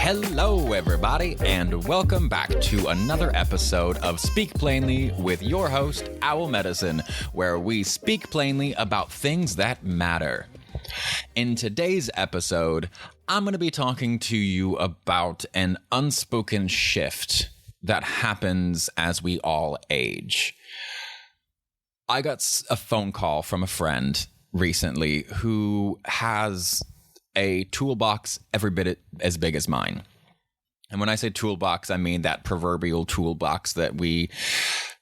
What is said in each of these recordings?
Hello, everybody, and welcome back to another episode of Speak Plainly with your host, Owl Medicine, where we speak plainly about things that matter. In today's episode, I'm going to be talking to you about an unspoken shift that happens as we all age. I got a phone call from a friend recently who has a toolbox every bit as big as mine. And when I say toolbox, I mean that proverbial toolbox that we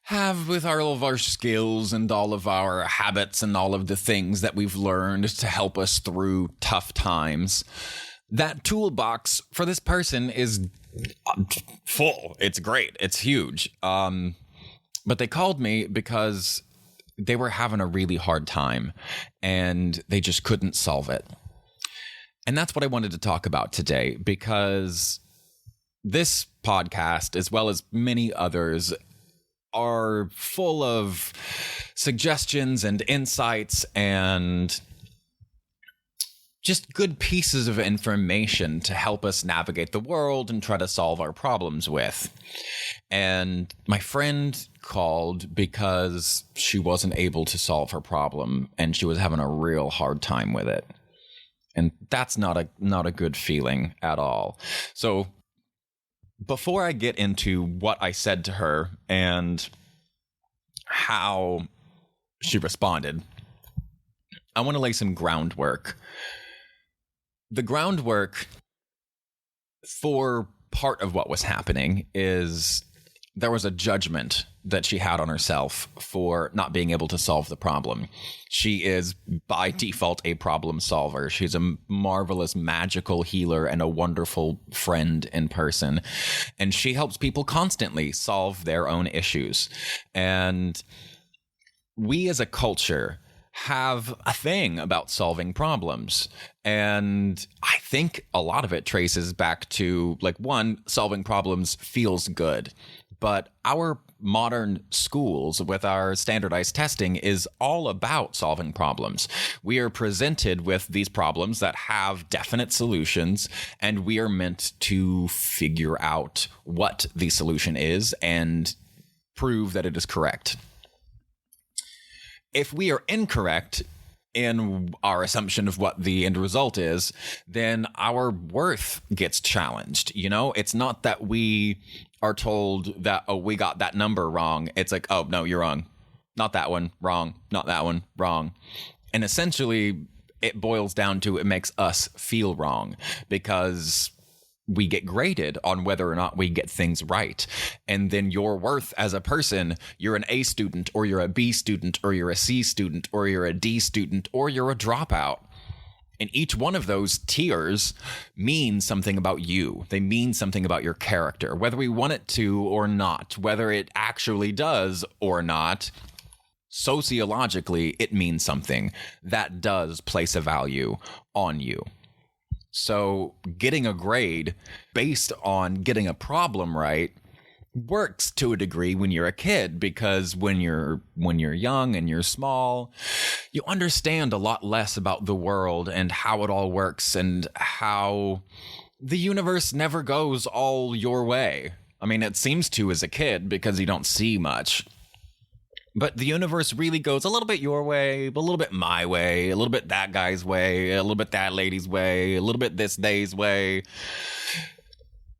have with all of our skills and all of our habits and all of the things that we've learned to help us through tough times. That toolbox for this person is full. It's great. It's huge. But they called me because they were having a really hard time and they just couldn't solve it. And that's what I wanted to talk about today, because this podcast, as well as many others, are full of suggestions and insights and just good pieces of information to help us navigate the world and try to solve our problems with. And my friend called because she wasn't able to solve her problem and she was having a real hard time with it. And that's not a good feeling at all. So before I get into what I said to her and how she responded, I want to lay some groundwork. The groundwork for part of what was happening is there was a judgment that she had on herself for not being able to solve the problem. She is by default a problem solver. She's a marvelous, magical healer and a wonderful friend in person. And she helps people constantly solve their own issues. And we as a culture have a thing about solving problems. And I think a lot of it traces back to, one, solving problems feels good. But our modern schools with our standardized testing is all about solving problems. We are presented with these problems that have definite solutions, and we are meant to figure out what the solution is and prove that it is correct. If we are incorrect in our assumption of what the end result is, then our worth gets challenged. It's not that we are told that, oh, we got that number wrong. It's like, oh, no, you're wrong. Not that one, wrong. Not that one, wrong. And essentially, it boils down to it makes us feel wrong because we get graded on whether or not we get things right. And then your worth as a person, you're an A student, or you're a B student, or you're a C student, or you're a D student, or you're a dropout. And each one of those tiers means something about you. They mean something about your character, whether we want it to or not, whether it actually does or not. Sociologically, it means something that does place a value on you. So getting a grade based on getting a problem right works to a degree when you're a kid, because when you're young and you're small, you understand a lot less about the world and how it all works and how the universe never goes all your way. I mean, it seems to as a kid because you don't see much. But the universe really goes a little bit your way, a little bit my way, a little bit that guy's way, a little bit that lady's way, a little bit this day's way.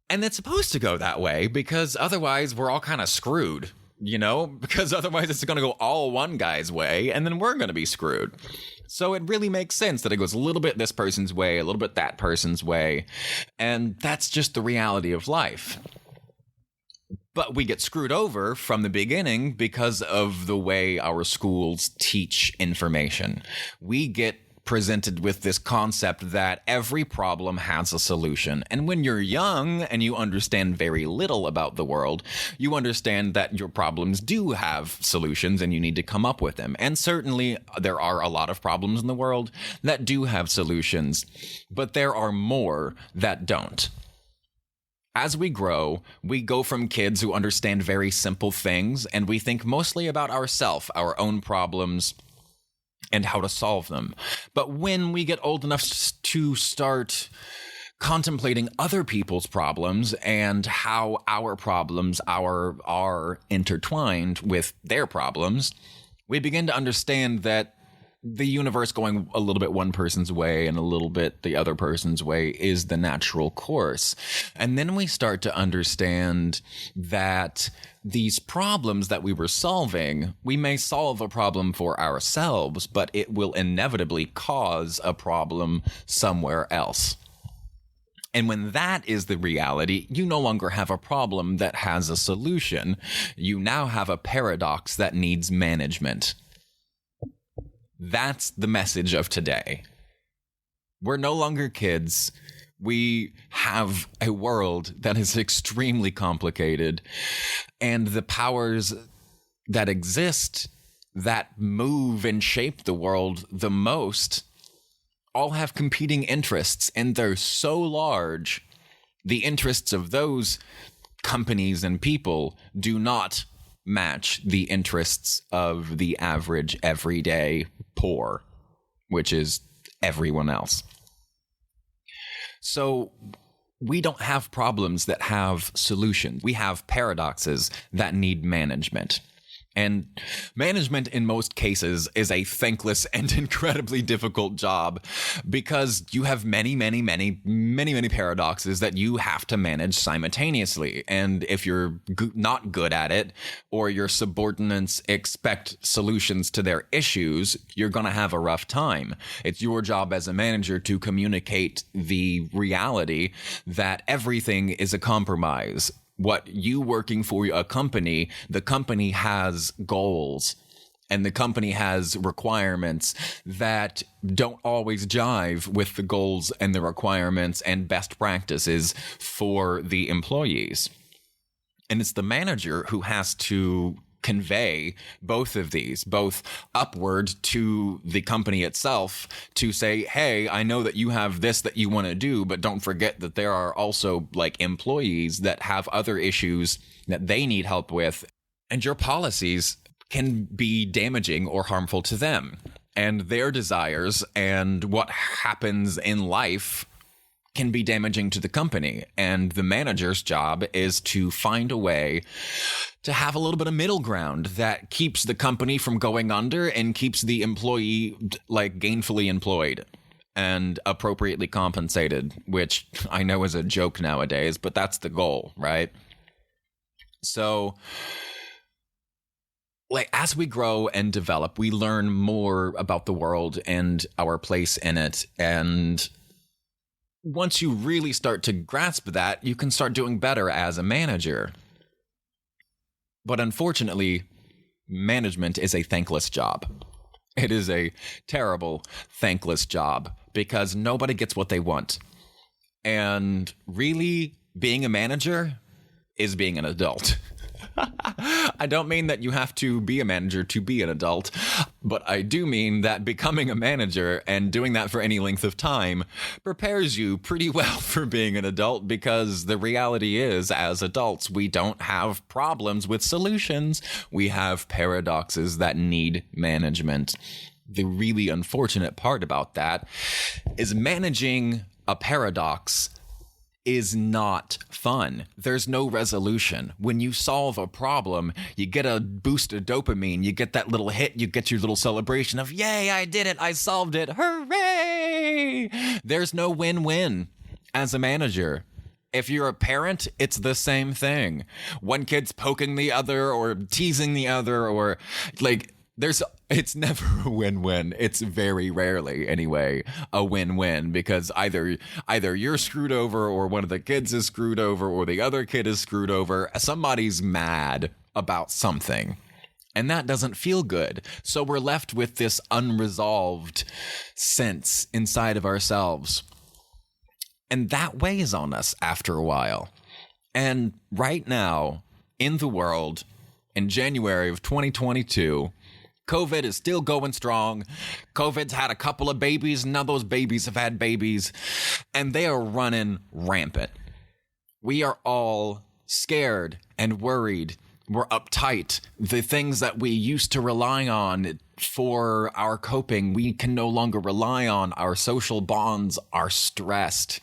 And it's supposed to go that way because otherwise we're all kind of screwed, because otherwise it's going to go all one guy's way and then we're going to be screwed. So it really makes sense that it goes a little bit this person's way, a little bit that person's way. And that's just the reality of life. But we get screwed over from the beginning because of the way our schools teach information. We get presented with this concept that every problem has a solution. And when you're young and you understand very little about the world, you understand that your problems do have solutions and you need to come up with them. And certainly there are a lot of problems in the world that do have solutions, but there are more that don't. As we grow, we go from kids who understand very simple things and we think mostly about ourselves, our own problems, and how to solve them. But when we get old enough to start contemplating other people's problems and how our problems are intertwined with their problems, we begin to understand that the universe going a little bit one person's way and a little bit the other person's way is the natural course. And then we start to understand that these problems that we were solving, we may solve a problem for ourselves, but it will inevitably cause a problem somewhere else. And when that is the reality, you no longer have a problem that has a solution. You now have a paradox that needs management. That's the message of today. We're no longer kids. We have a world that is extremely complicated, and the powers that exist that move and shape the world the most all have competing interests, and they're so large, the interests of those companies and people do not match the interests of the average, everyday poor, which is everyone else. So we don't have problems that have solutions. We have paradoxes that need management. And management in most cases is a thankless and incredibly difficult job because you have many paradoxes that you have to manage simultaneously. And if you're not good at it, or your subordinates expect solutions to their issues, you're going to have a rough time. It's your job as a manager to communicate the reality that everything is a compromise. What you working for a company, the company has goals and the company has requirements that don't always jive with the goals and the requirements and best practices for the employees. And it's the manager who has to convey both of these, both upward to the company itself to say, hey, I know that you have this that you want to do, but don't forget that there are also like employees that have other issues that they need help with, and your policies can be damaging or harmful to them and their desires, and what happens in life can be damaging to the company. And the manager's job is to find a way to have a little bit of middle ground that keeps the company from going under and keeps the employee like gainfully employed and appropriately compensated, which I know is a joke nowadays, but that's the goal, right? So like as we grow and develop, we learn more about the world and our place in it. And once you really start to grasp that, you can start doing better as a manager. But unfortunately, management is a thankless job. It is a terrible, thankless job because nobody gets what they want. And really, being a manager is being an adult. I don't mean that you have to be a manager to be an adult, but I do mean that becoming a manager and doing that for any length of time prepares you pretty well for being an adult, because the reality is, as adults, we don't have problems with solutions. We have paradoxes that need management. The really unfortunate part about that is managing a paradox is not fun. There's no resolution. When you solve a problem, you get a boost of dopamine. You get that little hit. You get your little celebration of, yay, I did it. I solved it. Hooray! There's no win-win as a manager. If you're a parent, it's the same thing. One kid's poking the other or teasing the other, or like it's never a win-win. It's very rarely, anyway, a win-win, because either you're screwed over, or one of the kids is screwed over, or the other kid is screwed over. Somebody's mad about something, and that doesn't feel good. So we're left with this unresolved sense inside of ourselves, and that weighs on us after a while. And right now, in the world, in January of 2022, COVID is still going strong. COVID's had a couple of babies, and now those babies have had babies, and they are running rampant. We are all scared and worried. We're uptight. The things that we used to rely on for our coping, we can no longer rely on. Our social bonds are stressed.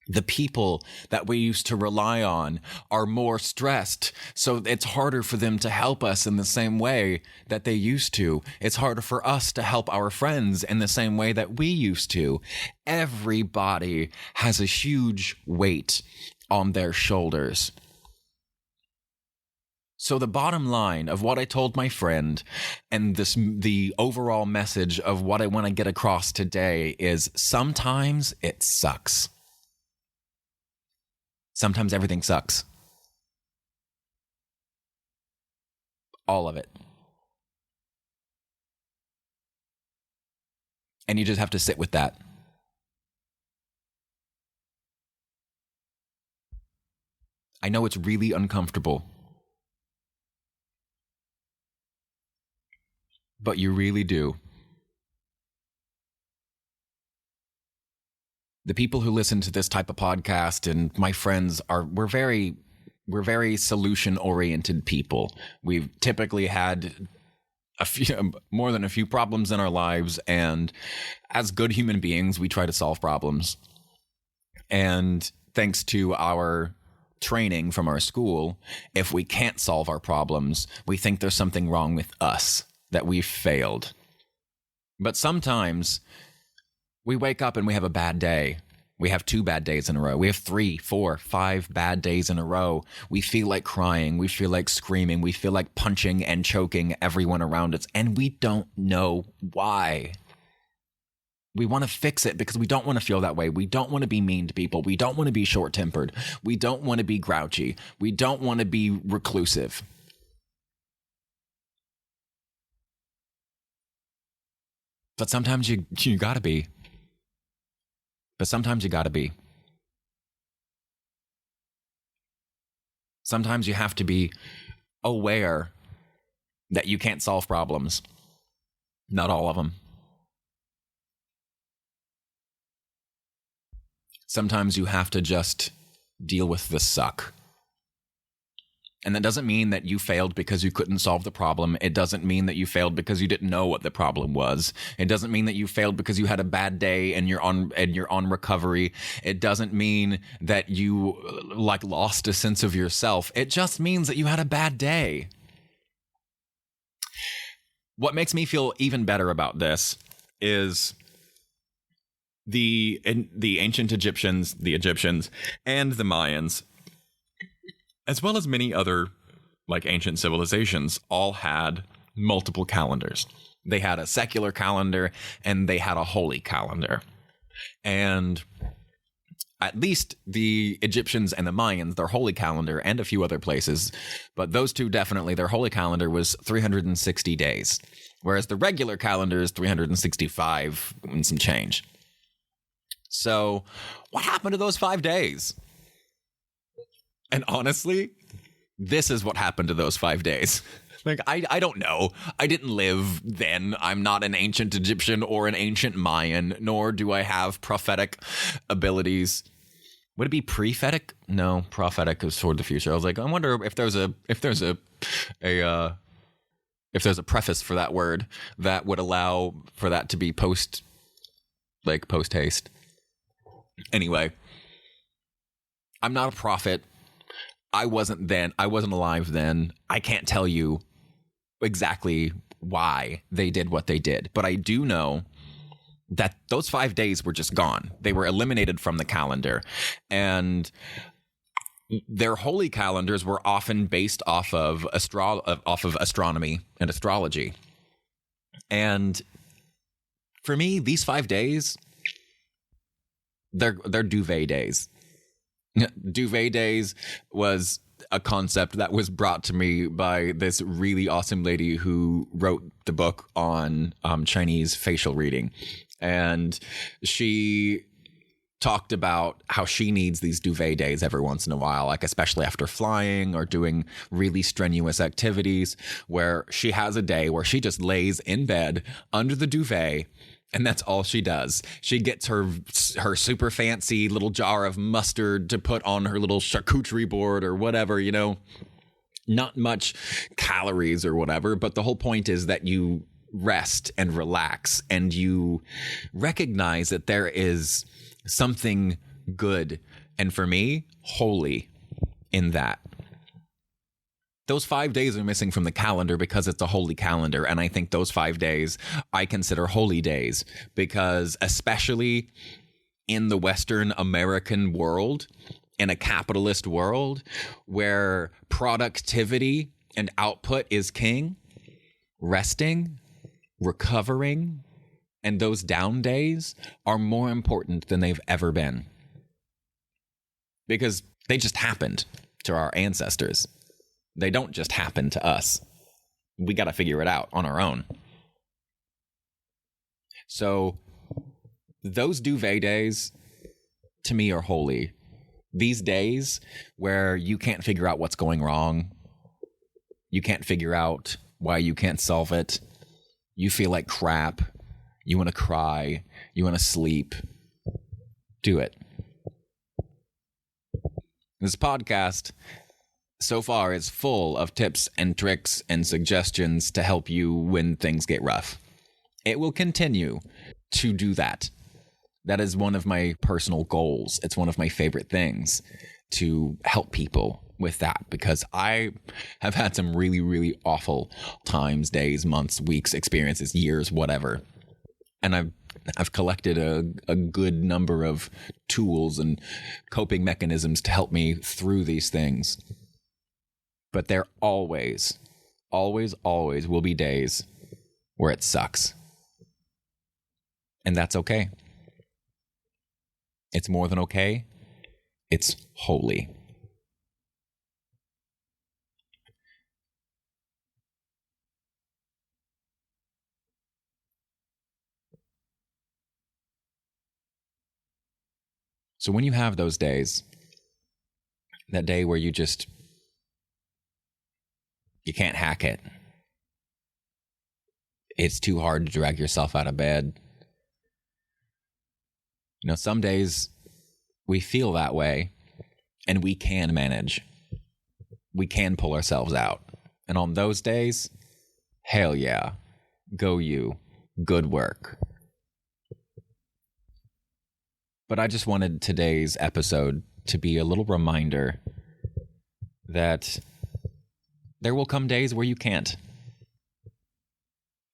The people that we used to rely on are more stressed, so it's harder for them to help us in the same way that they used to. It's harder for us to help our friends in the same way that we used to. Everybody has a huge weight on their shoulders. So the bottom line of what I told my friend and the overall message of what I want to get across today is sometimes it sucks. Sometimes everything sucks. All of it. And you just have to sit with that. I know it's really uncomfortable. But you really do. The people who listen to this type of podcast and my friends we're very solution oriented people. We've typically had more than a few problems in our lives, and as good human beings, we try to solve problems. And thanks to our training from our school, if we can't solve our problems, we think there's something wrong with us, that we've failed. But sometimes we wake up and we have a bad day. We have 2 bad days in a row. We have 3, 4, 5 bad days in a row. We feel like crying. We feel like screaming. We feel like punching and choking everyone around us. And we don't know why. We want to fix it because we don't want to feel that way. We don't want to be mean to people. We don't want to be short-tempered. We don't want to be grouchy. We don't want to be reclusive. But sometimes you gotta be. But sometimes you gotta be. Sometimes you have to be aware that you can't solve problems. Not all of them. Sometimes you have to just deal with the suck. And that doesn't mean that you failed because you couldn't solve the problem. It doesn't mean that you failed because you didn't know what the problem was. It doesn't mean that you failed because you had a bad day and you're on recovery. It doesn't mean that you lost a sense of yourself. It just means that you had a bad day. What makes me feel even better about this is the ancient Egyptians, and the Mayans, as well as many other ancient civilizations, all had multiple calendars. They had a secular calendar and they had a holy calendar. And at least the Egyptians and the Mayans, their holy calendar, and a few other places, but those two definitely, their holy calendar was 360 days, whereas the regular calendar is 365 and some change. So what happened to those 5 days? And honestly, this is what happened to those 5 days. I don't know. I didn't live then. I'm not an ancient Egyptian or an ancient Mayan, nor do I have prophetic abilities. Would it be prophetic? No, prophetic is toward the future. I was like, I wonder if there's a preface for that word that would allow for that to be post haste. Anyway, I'm not a prophet. I wasn't alive then. I can't tell you exactly why they did what they did, but I do know that those 5 days were just gone. They were eliminated from the calendar, and their holy calendars were often based off of astronomy and astrology. And for me, these 5 days, they're duvet days. Duvet days was a concept that was brought to me by this really awesome lady who wrote the book on Chinese facial reading. And she talked about how she needs these duvet days every once in a while, especially after flying or doing really strenuous activities, where she has a day where she just lays in bed under the duvet. And that's all she does. She gets her super fancy little jar of mustard to put on her little charcuterie board or whatever, not much calories or whatever. But the whole point is that you rest and relax and you recognize that there is something good And for me, holy in that. Those 5 days are missing from the calendar because it's a holy calendar. And I think those 5 days I consider holy days because, especially in the Western American world, in a capitalist world where productivity and output is king, resting, recovering, and those down days are more important than they've ever been. Because they just happened to our ancestors. They don't just happen to us. We got to figure it out on our own. So those duvet days, to me, are holy. These days where you can't figure out what's going wrong, you can't figure out why you can't solve it, you feel like crap, you want to cry, you want to sleep, do it. This podcast so far is full of tips and tricks and suggestions to help you when things get rough. It will continue to do that. That is one of my personal goals. It's one of my favorite things, to help people with that, because I have had some really, really awful times, days, months, weeks, experiences, years, whatever. And I've collected a good number of tools and coping mechanisms to help me through these things. But there always, always, always will be days where it sucks. And that's okay. It's more than okay. It's holy. So when you have those days, that day where you can't hack it. It's too hard to drag yourself out of bed. You know, some days we feel that way and we can manage. We can pull ourselves out. And on those days, hell yeah, go you. Good work. But I just wanted today's episode to be a little reminder that there will come days where you can't.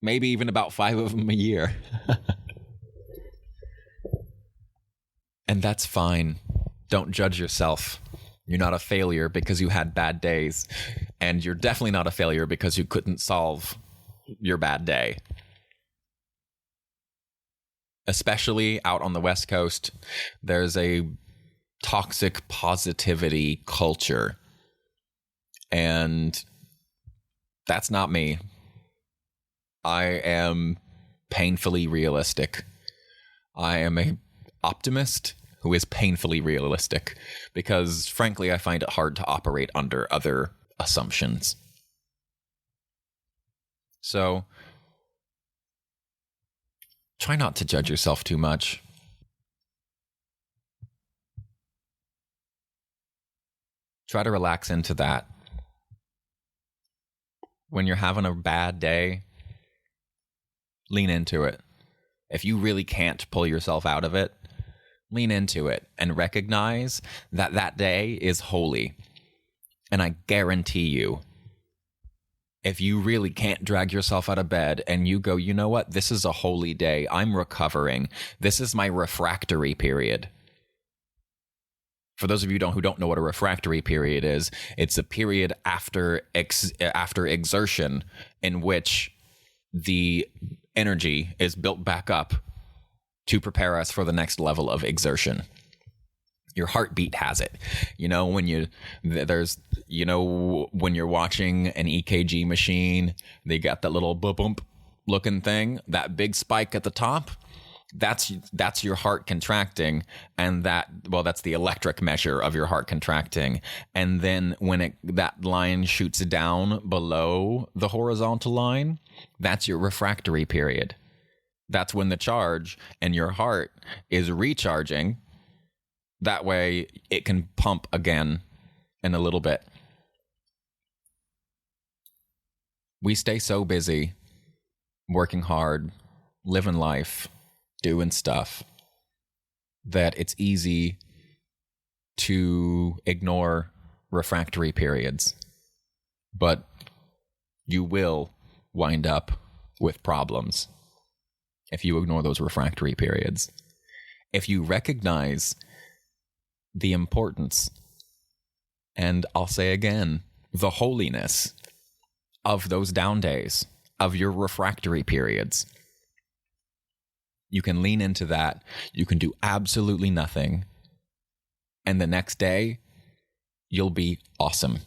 Maybe even about 5 of them a year. And that's fine. Don't judge yourself. You're not a failure because you had bad days. And you're definitely not a failure because you couldn't solve your bad day. Especially out on the West Coast, there's a toxic positivity culture. And that's not me. I am painfully realistic. I am an optimist who is painfully realistic because, frankly, I find it hard to operate under other assumptions. So, try not to judge yourself too much. Try to relax into that. When you're having a bad day, lean into it. If you really can't pull yourself out of it, lean into it and recognize that that day is holy. And I guarantee you, if you really can't drag yourself out of bed and you go, you know what, this is a holy day, I'm recovering, this is my refractory period. For those of you who don't know what a refractory period is, it's a period after exertion in which the energy is built back up to prepare us for the next level of exertion. Your heartbeat has it. You know, when you're watching an EKG machine, they got that little bump looking thing, that big spike at the top. That's your heart contracting, and that's the electric measure of your heart contracting. And then when that line shoots down below the horizontal line, that's your refractory period. That's when the charge in your heart is recharging. That way it can pump again in a little bit. We stay so busy, working hard, living life, doing stuff, that it's easy to ignore refractory periods, but you will wind up with problems if you ignore those refractory periods. If you recognize the importance, and I'll say again, the holiness of those down days, of your refractory periods, you can lean into that. You can do absolutely nothing. And the next day, you'll be awesome.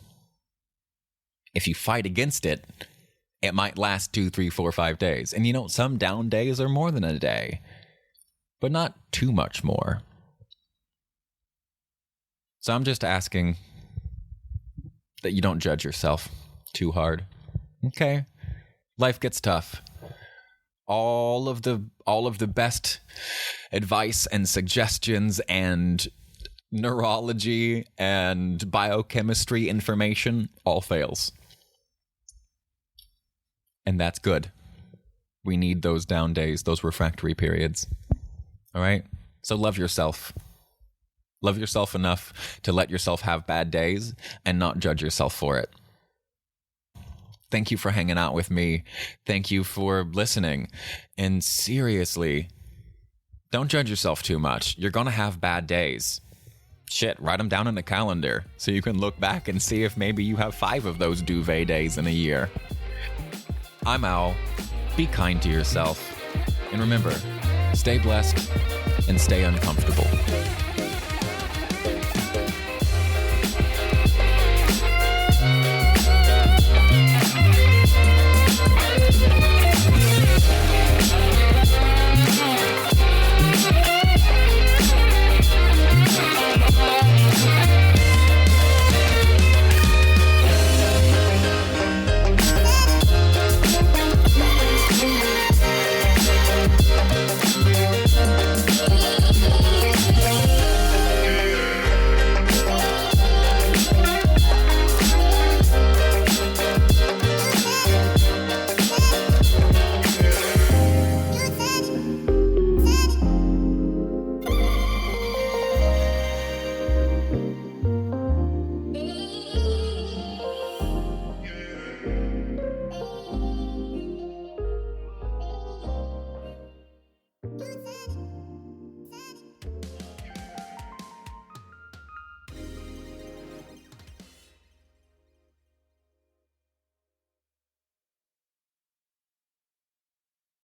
If you fight against it, it might last 2, 3, 4, 5 days. And you know, some down days are more than a day, but not too much more. So I'm just asking that you don't judge yourself too hard. Okay? Life gets tough. All of the best advice and suggestions and neurology and biochemistry information all fails. And that's good. We need those down days, those refractory periods. All right? So love yourself. Love yourself enough to let yourself have bad days and not judge yourself for it. Thank you for hanging out with me. Thank you for listening. And seriously, don't judge yourself too much. You're going to have bad days. Shit, write them down in a calendar so you can look back and see if maybe you have 5 of those duvet days in a year. I'm Al. Be kind to yourself. And remember, stay blessed and stay uncomfortable.